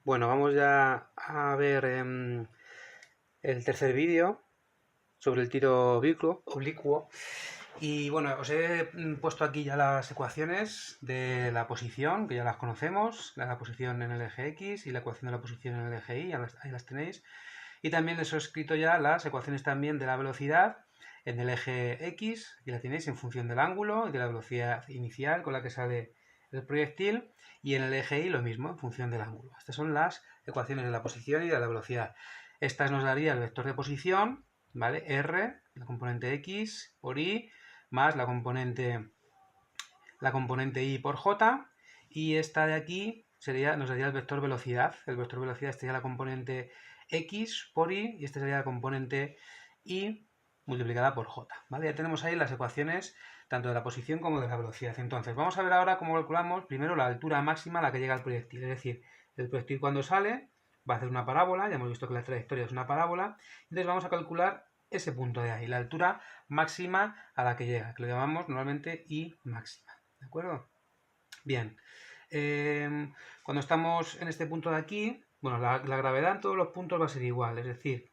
Bueno, vamos ya a ver el tercer vídeo sobre el tiro oblicuo. Y bueno, os he puesto aquí ya las ecuaciones de la posición, que ya las conocemos, la posición en el eje X y la ecuación de la posición en el eje Y, ahí las tenéis. Y también les he escrito ya las ecuaciones también de la velocidad en el eje X, aquí la tenéis en función del ángulo y de la velocidad inicial con la que sale el proyectil, y en el eje Y lo mismo, en función del ángulo. Estas son las ecuaciones de la posición y de la velocidad. Estas nos daría el vector de posición, ¿vale? R, la componente X por Y, más la componente Y por J, y esta de aquí nos daría el vector velocidad. El vector velocidad sería la componente X por Y, y esta sería la componente Y multiplicada por J, ¿vale? Ya tenemos ahí las ecuaciones tanto de la posición como de la velocidad. Entonces, vamos a ver ahora cómo calculamos primero la altura máxima a la que llega el proyectil. Es decir, el proyectil cuando sale va a hacer una parábola, ya hemos visto que la trayectoria es una parábola, entonces vamos a calcular ese punto de ahí, la altura máxima a la que llega, que lo llamamos normalmente I máxima, ¿de acuerdo? Bien, cuando estamos en este punto de aquí, bueno, la gravedad en todos los puntos va a ser igual, es decir,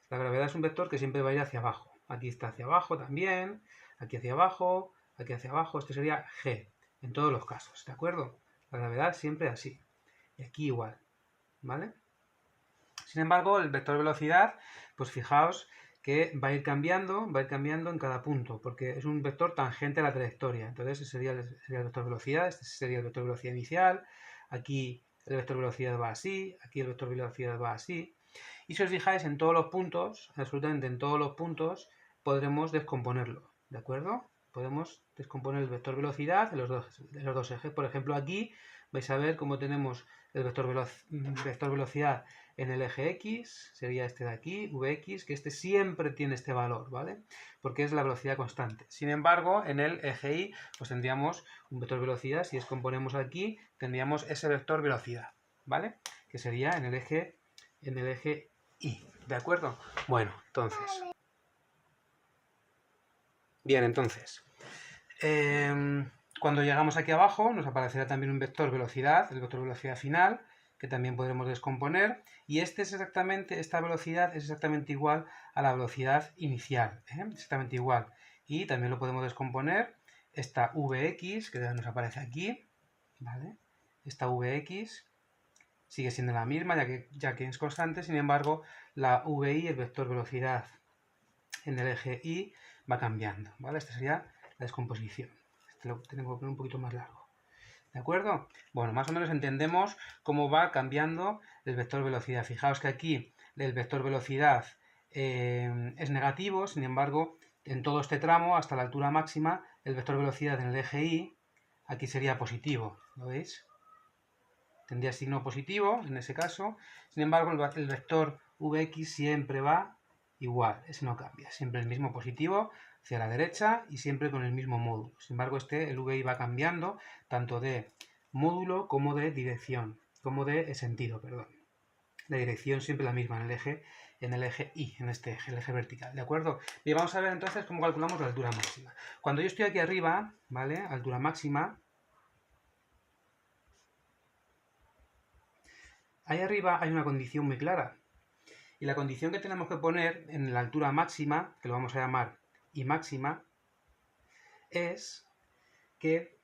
la gravedad es un vector que siempre va a ir hacia abajo. Aquí está hacia abajo también, aquí hacia abajo, este sería G, en todos los casos, ¿de acuerdo? La gravedad siempre así, y aquí igual, ¿vale? Sin embargo, el vector velocidad, pues fijaos que va a ir cambiando en cada punto, porque es un vector tangente a la trayectoria. Entonces, ese sería el vector velocidad, este sería el vector velocidad inicial, aquí el vector velocidad va así, aquí el vector velocidad va así. Y si os fijáis, en todos los puntos, absolutamente en todos los puntos, podremos descomponerlo, ¿de acuerdo? Podemos descomponer el vector velocidad en los dos ejes. Por ejemplo, aquí vais a ver cómo tenemos el vector velocidad en el eje X, sería este de aquí, Vx, que este siempre tiene este valor, ¿vale? Porque es la velocidad constante. Sin embargo, en el eje Y, pues tendríamos un vector velocidad, si descomponemos aquí, tendríamos ese vector velocidad, ¿vale? Que sería en el eje Y, ¿de acuerdo? Bueno, entonces... Bien, entonces... cuando llegamos aquí abajo, nos aparecerá también un vector velocidad, el vector velocidad final, que también podremos descomponer, y esta velocidad es exactamente igual a la velocidad inicial, exactamente igual. Y también lo podemos descomponer, esta Vx, que nos aparece aquí, ¿vale? Esta Vx sigue siendo la misma, ya que es constante, sin embargo, la Vi, el vector velocidad en el eje Y, va cambiando, ¿vale? Esta sería la descomposición. Este lo tengo que poner un poquito más largo. ¿De acuerdo? Bueno, más o menos entendemos cómo va cambiando el vector velocidad. Fijaos que aquí el vector velocidad es negativo, sin embargo, en todo este tramo, hasta la altura máxima, el vector velocidad en el eje Y, aquí sería positivo, ¿lo veis? Tendría signo positivo en ese caso, sin embargo, el vector Vx siempre va igual, ese no cambia, siempre el mismo positivo hacia la derecha y siempre con el mismo módulo. Sin embargo, el VI va cambiando tanto de módulo como de dirección, como de sentido, perdón. La dirección siempre la misma en el eje Y, en este eje, el eje vertical, ¿de acuerdo? Y vamos a ver entonces cómo calculamos la altura máxima. Cuando yo estoy aquí arriba, ¿vale? Altura máxima. Ahí arriba hay una condición muy clara. Y la condición que tenemos que poner en la altura máxima, que lo vamos a llamar I máxima, es que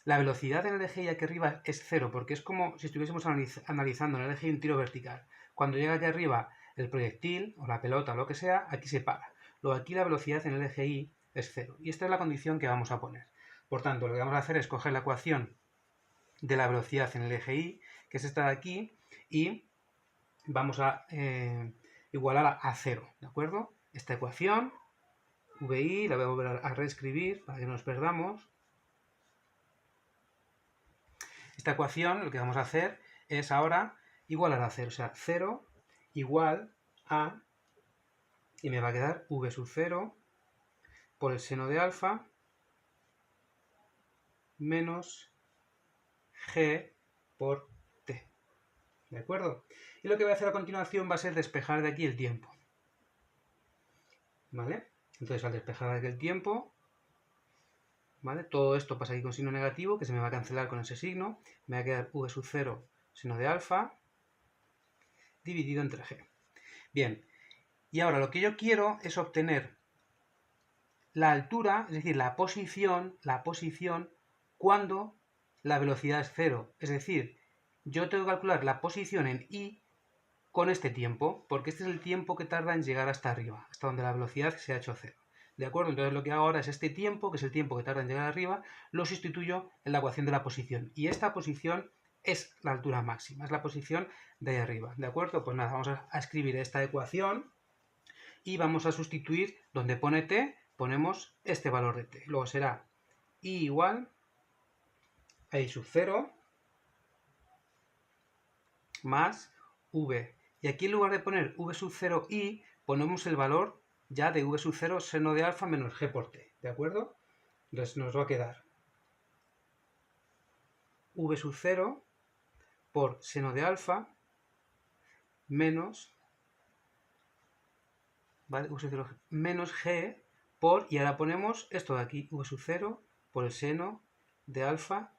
la velocidad en el eje Y aquí arriba es cero, porque es como si estuviésemos analizando en el eje Y un tiro vertical. Cuando llega aquí arriba el proyectil, o la pelota, o lo que sea, aquí se para. Luego aquí la velocidad en el eje Y es cero. Y esta es la condición que vamos a poner. Por tanto, lo que vamos a hacer es coger la ecuación de la velocidad en el eje Y, que es esta de aquí, y vamos a igualar a 0, ¿de acuerdo? Esta ecuación, VI, la voy a volver a reescribir para que no nos perdamos. Esta ecuación, lo que vamos a hacer es ahora igualar a 0, o sea, 0 igual a, y me va a quedar V sub 0 por el seno de alfa menos G por T, ¿de acuerdo? Y lo que voy a hacer a continuación va a ser despejar de aquí el tiempo, ¿vale? Entonces, al despejar de aquí el tiempo, ¿vale? Todo esto pasa aquí con signo negativo, que se me va a cancelar con ese signo. Me va a quedar V sub 0 seno de alfa dividido entre g. Bien, y ahora lo que yo quiero es obtener la altura, es decir, la posición cuando la velocidad es 0. Es decir, yo tengo que calcular la posición en y con este tiempo, porque este es el tiempo que tarda en llegar hasta arriba, hasta donde la velocidad se ha hecho 0. ¿De acuerdo? Entonces lo que hago ahora es este tiempo, que es el tiempo que tarda en llegar arriba, lo sustituyo en la ecuación de la posición. Y esta posición es la altura máxima, es la posición de ahí arriba. ¿De acuerdo? Pues nada, vamos a escribir esta ecuación y vamos a sustituir donde pone t, ponemos este valor de t. Luego será i igual a i sub 0 más v. Y aquí en lugar de poner v sub 0 i, ponemos el valor ya de v sub 0 seno de alfa menos g por t. ¿De acuerdo? Entonces nos va a quedar v sub 0 por seno de alfa menos, ¿vale? V sub 0 menos g por, y ahora ponemos esto de aquí, v sub 0 por el seno de alfa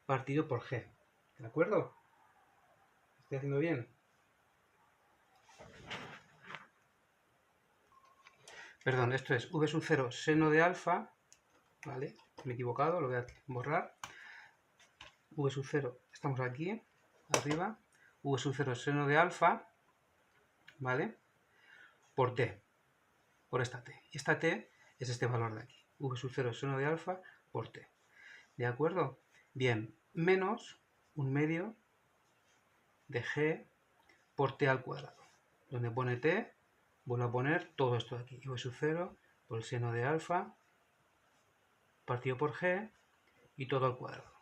partido por g. ¿De acuerdo? ¿Estoy haciendo bien? Perdón, esto es v sub 0 seno de alfa, ¿vale? Me he equivocado, lo voy a borrar. V sub 0, estamos aquí, arriba, v sub 0 seno de alfa, ¿vale? Por t, por esta t. Y esta t es este valor de aquí, v sub 0 seno de alfa por t. ¿De acuerdo? Bien, menos un medio de g por t al cuadrado. Donde pone t, vuelvo a poner todo esto de aquí, v sub 0 por el seno de alfa partido por g y todo al cuadrado.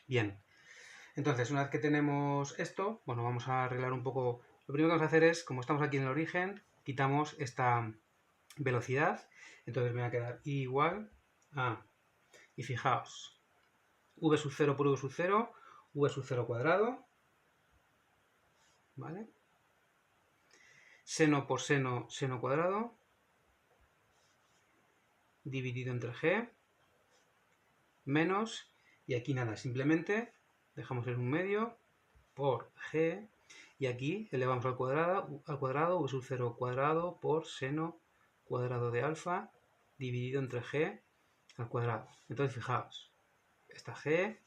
Bien, entonces una vez que tenemos esto, bueno, vamos a arreglar un poco. Lo primero que vamos a hacer es, como estamos aquí en el origen, quitamos esta velocidad. Entonces me va a quedar i igual a, y fijaos, v sub 0 por v sub 0, v sub 0 cuadrado, ¿vale? Seno por seno, seno cuadrado, dividido entre g, menos, y aquí nada, simplemente dejamos en un medio por g, y aquí elevamos al cuadrado v sub 0 cuadrado por seno cuadrado de alfa dividido entre g al cuadrado. Entonces fijaos, esta g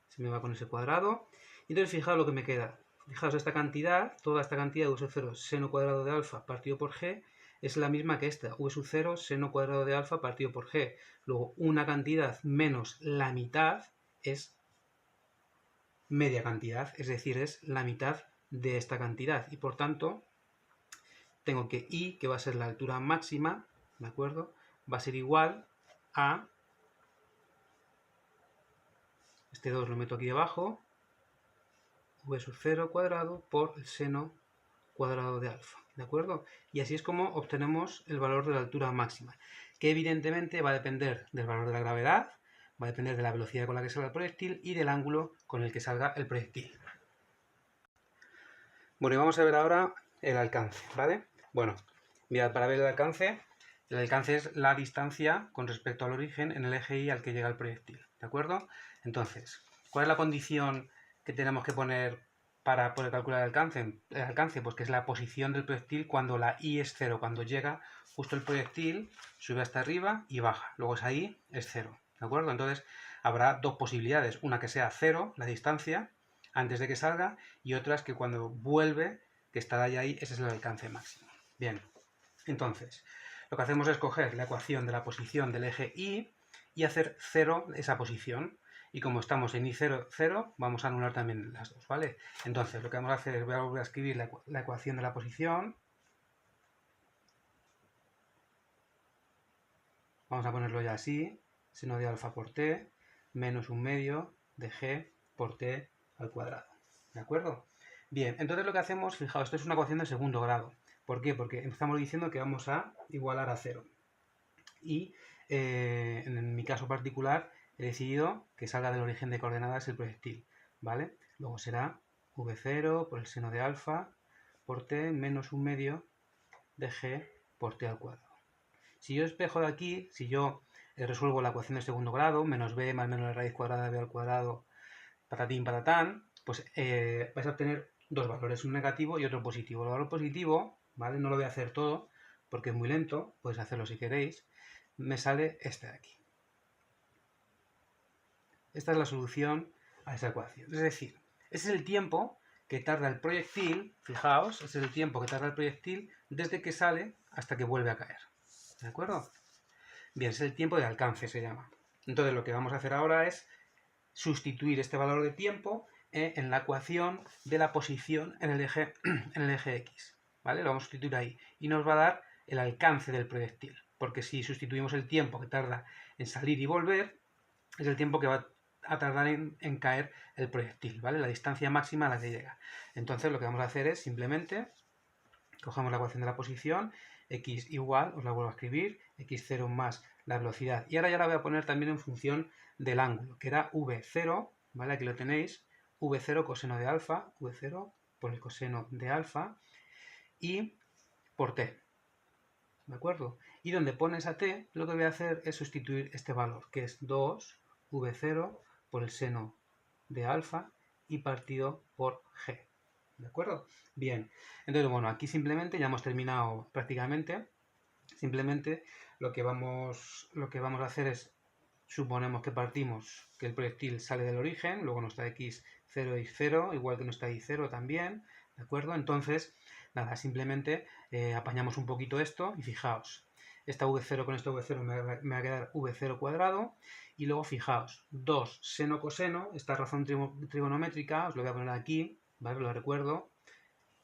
se me va con ese cuadrado, y entonces fijaos lo que me queda. Fijaos, esta cantidad, toda esta cantidad de v sub 0 seno cuadrado de alfa partido por g es la misma que esta, v sub 0 seno cuadrado de alfa partido por g. Luego, una cantidad menos la mitad es media cantidad, es decir, es la mitad de esta cantidad. Y por tanto, tengo que i, que va a ser la altura máxima, ¿de acuerdo? Va a ser igual a, este 2 lo meto aquí debajo, v sub 0 cuadrado por el seno cuadrado de alfa, ¿de acuerdo? Y así es como obtenemos el valor de la altura máxima, que evidentemente va a depender del valor de la gravedad, va a depender de la velocidad con la que salga el proyectil y del ángulo con el que salga el proyectil. Bueno, y vamos a ver ahora el alcance, ¿vale? Bueno, mirad, para ver el alcance es la distancia con respecto al origen en el eje Y al que llega el proyectil, ¿de acuerdo? Entonces, ¿cuál es la condición que tenemos que poner para poder calcular el alcance? El alcance, pues que es la posición del proyectil cuando la I es 0, cuando llega justo el proyectil, sube hasta arriba y baja. Luego esa I es 0, ¿de acuerdo? Entonces, habrá dos posibilidades, una que sea 0, la distancia, antes de que salga, y otras que cuando vuelve, que estará ahí, ese es el alcance máximo. Bien, entonces, lo que hacemos es coger la ecuación de la posición del eje Y y hacer 0 esa posición. Y como estamos en I0, 0, vamos a anular también las dos, ¿vale? Entonces, lo que vamos a hacer es, voy a volver a escribir la ecuación de la posición. Vamos a ponerlo ya así, seno de alfa por t, menos un medio de g por t al cuadrado. ¿De acuerdo? Bien, entonces lo que hacemos, fijaos, esto es una ecuación de segundo grado. ¿Por qué? Porque estamos diciendo que vamos a igualar a 0. Y en mi caso particular he decidido que salga del origen de coordenadas el proyectil, ¿vale? Luego será v0 por el seno de alfa por t menos un medio de g por t al cuadrado. Si yo despejo de aquí, si yo resuelvo la ecuación de segundo grado, menos b más menos la raíz cuadrada de b al cuadrado, patatín patatán, pues vais a obtener dos valores, un negativo y otro positivo. El valor positivo, ¿vale? No lo voy a hacer todo porque es muy lento, podéis hacerlo si queréis. Me sale este de aquí. Esta es la solución a esa ecuación. Es decir, ese es el tiempo que tarda el proyectil, fijaos, ese es el tiempo que tarda el proyectil desde que sale hasta que vuelve a caer. ¿De acuerdo? Bien, es el tiempo de alcance, se llama. Entonces lo que vamos a hacer ahora es sustituir este valor de tiempo en la ecuación de la posición en el eje X. ¿Vale? Lo vamos a sustituir ahí. Y nos va a dar el alcance del proyectil. Porque si sustituimos el tiempo que tarda en salir y volver, es el tiempo que va a tardar en caer el proyectil, ¿vale? La distancia máxima a la que llega. Entonces lo que vamos a hacer es simplemente cogemos la ecuación de la posición, x igual, os la vuelvo a escribir, x0 más la velocidad. Y ahora ya la voy a poner también en función del ángulo, que era v0, ¿vale? Aquí lo tenéis, v0 coseno de alfa, v0 por el coseno de alfa y por t, ¿de acuerdo? Y donde pone esa t, lo que voy a hacer es sustituir este valor, que es 2 v0 por el seno de alfa y partido por g. ¿De acuerdo? Bien, entonces bueno, aquí simplemente ya hemos terminado prácticamente. Simplemente lo que vamos a hacer es, suponemos que partimos que el proyectil sale del origen, luego nos da x0 y 0, igual que nos da y0 también, ¿de acuerdo? Entonces, nada, simplemente apañamos un poquito esto y fijaos, esta v0 con esta v0 me va a quedar v0 cuadrado y luego fijaos, 2 seno coseno, esta razón trigonométrica, os lo voy a poner aquí, ¿vale? Lo recuerdo,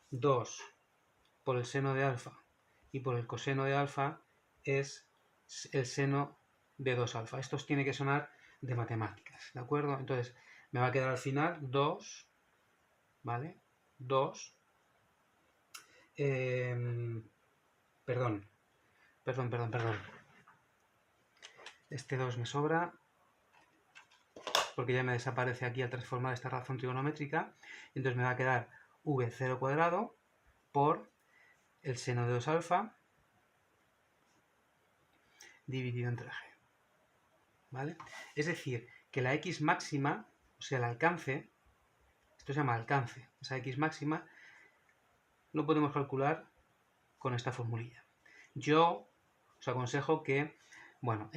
2 por el seno de alfa y por el coseno de alfa es el seno de 2 alfa. Esto os tiene que sonar de matemáticas, ¿de acuerdo? Entonces, me va a quedar al final 2, ¿vale? 2, perdón. Este 2 me sobra, porque ya me desaparece aquí al transformar esta razón trigonométrica. Entonces me va a quedar v0 cuadrado por el seno de 2 alfa dividido entre g. ¿Vale? Es decir, que la x máxima, o sea, el alcance, esto se llama alcance, esa x máxima, lo podemos calcular con esta formulilla. Yo os aconsejo que, bueno,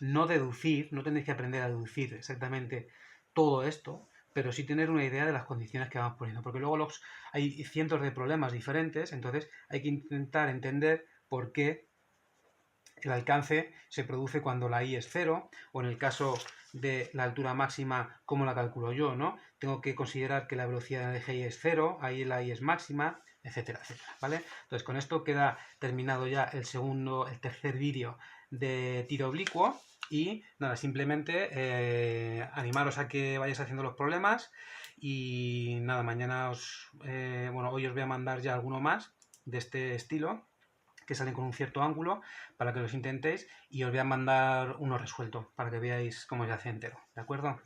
no deducir, no tenéis que aprender a deducir exactamente todo esto, pero sí tener una idea de las condiciones que vamos poniendo, porque luego hay cientos de problemas diferentes, entonces hay que intentar entender por qué el alcance se produce cuando la i es 0, o en el caso de la altura máxima, ¿cómo la calculo yo? ¿No? Tengo que considerar que la velocidad en el eje y es 0, ahí la i es máxima, etcétera, etcétera, ¿vale? Entonces con esto queda terminado ya el tercer vídeo de tiro oblicuo y nada, simplemente animaros a que vayáis haciendo los problemas y nada, mañana hoy os voy a mandar ya alguno más de este estilo que salen con un cierto ángulo para que los intentéis y os voy a mandar uno resuelto para que veáis cómo se hace entero, ¿de acuerdo?